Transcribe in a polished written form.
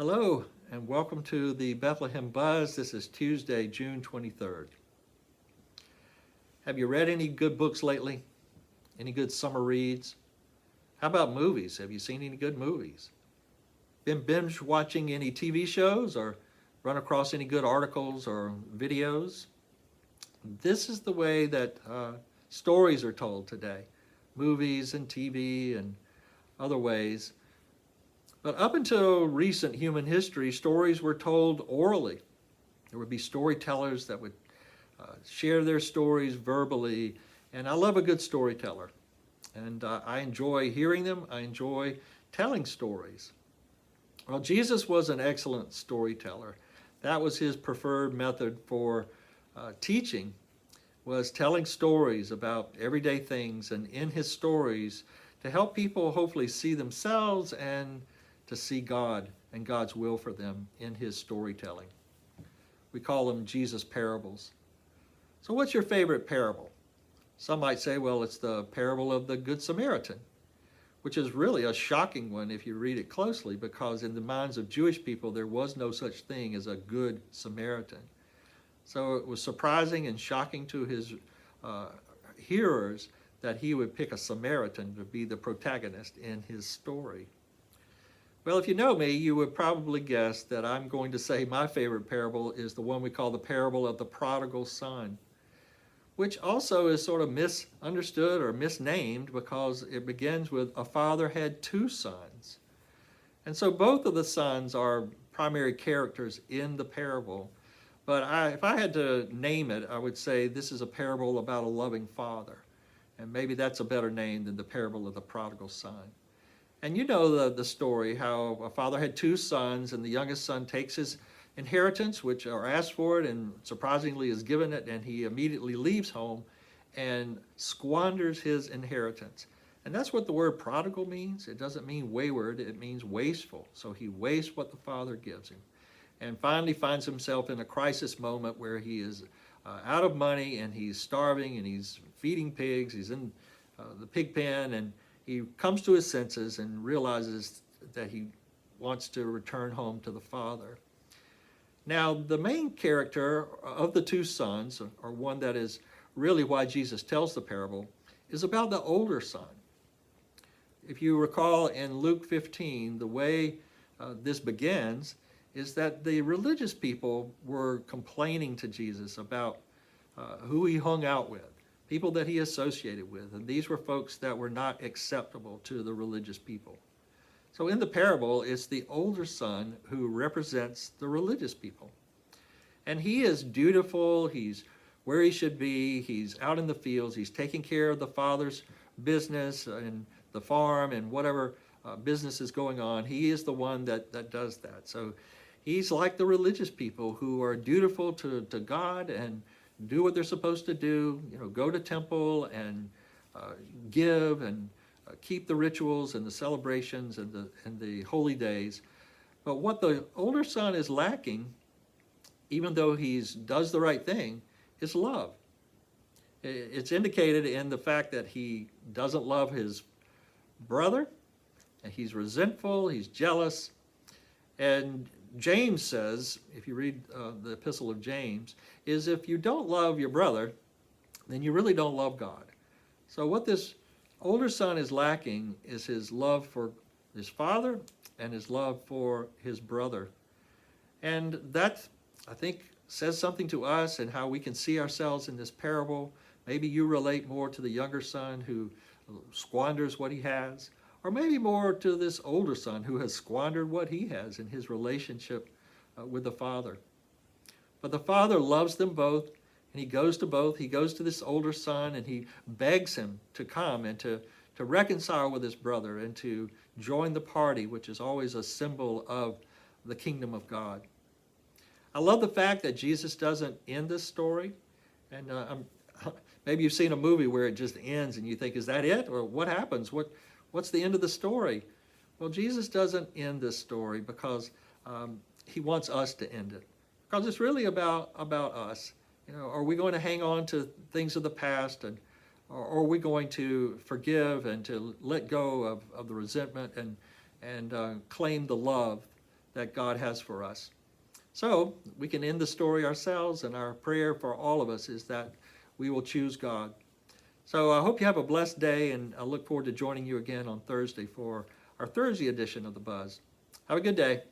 Hello, and welcome to the Bethlehem Buzz. This is Tuesday, June 23rd. Have you read any good books lately? Any good summer reads? How about movies? Have you seen any good movies? Been binge watching any TV shows or run across any good articles or videos? This is the way that stories are told today. Movies and TV and other ways. But up until recent human history, stories were told orally. There would be storytellers that would share their stories verbally, and I love a good storyteller. And I enjoy hearing them. I enjoy telling stories. Well, Jesus was an excellent storyteller. That was his preferred method for teaching, was telling stories about everyday things, and in his stories to help people hopefully see themselves and to see God and God's will for them in his storytelling. We call them Jesus parables. So what's your favorite parable? Some might say, well, it's the parable of the Good Samaritan, which is really a shocking one if you read it closely, because in the minds of Jewish people, there was no such thing as a Good Samaritan. So it was surprising and shocking to his hearers that he would pick a Samaritan to be the protagonist in his story. Well, if you know me, you would probably guess that I'm going to say my favorite parable is the one we call the parable of the prodigal son, which also is sort of misunderstood or misnamed because it begins with a father had two sons. And so both of the sons are primary characters in the parable. But if I had to name it, I would say this is a parable about a loving father. And maybe that's a better name than the parable of the prodigal son. And you know the story, how a father had two sons, and the youngest son takes his inheritance, which are asked for it, and surprisingly is given it, and he immediately leaves home and squanders his inheritance. And that's what the word prodigal means. It doesn't mean wayward, it means wasteful. So he wastes what the father gives him. And finally finds himself in a crisis moment where he is out of money, and he's starving, and he's feeding pigs, he's in the pig pen, and he comes to his senses and realizes that he wants to return home to the father. Now, the main character of the two sons, or one that is really why Jesus tells the parable, is about the older son. If you recall in Luke 15, the way this begins is that the religious people were complaining to Jesus about who he hung out with, people that he associated with, and these were folks that were not acceptable to the religious people. So in the parable, it's the older son who represents the religious people. And he is dutiful, he's where he should be, he's out in the fields, he's taking care of the father's business and the farm and whatever business is going on. He is the one that does that. So he's like the religious people who are dutiful to God and do what they're supposed to do, go to temple and give and keep the rituals and the celebrations and the holy days. But what the older son is lacking, even though he does the right thing, is love. It's indicated in the fact that he doesn't love his brother, and he's resentful, he's jealous. And James says, if you read the epistle of James, is if you don't love your brother, then you really don't love God. So what this older son is lacking is his love for his father and his love for his brother. And that, I think, says something to us and how we can see ourselves in this parable. Maybe you relate more to the younger son who squanders what he has, or maybe more to this older son who has squandered what he has in his relationship with the father. But the father loves them both, and he goes to both. He goes to this older son, and he begs him to come and to reconcile with his brother and to join the party, which is always a symbol of the kingdom of God. I love the fact that Jesus doesn't end this story. And maybe you've seen a movie where it just ends and you think, is that it? Or what happens? What's the end of the story? Well, Jesus doesn't end this story because he wants us to end it. Because it's really about us. Are we going to hang on to things of the past, or are we going to forgive and to let go of the resentment and claim the love that God has for us. So we can end the story ourselves, and our prayer for all of us is that we will choose God. So I hope you have a blessed day, and I look forward to joining you again on Thursday for our Thursday edition of The Buzz. Have a good day.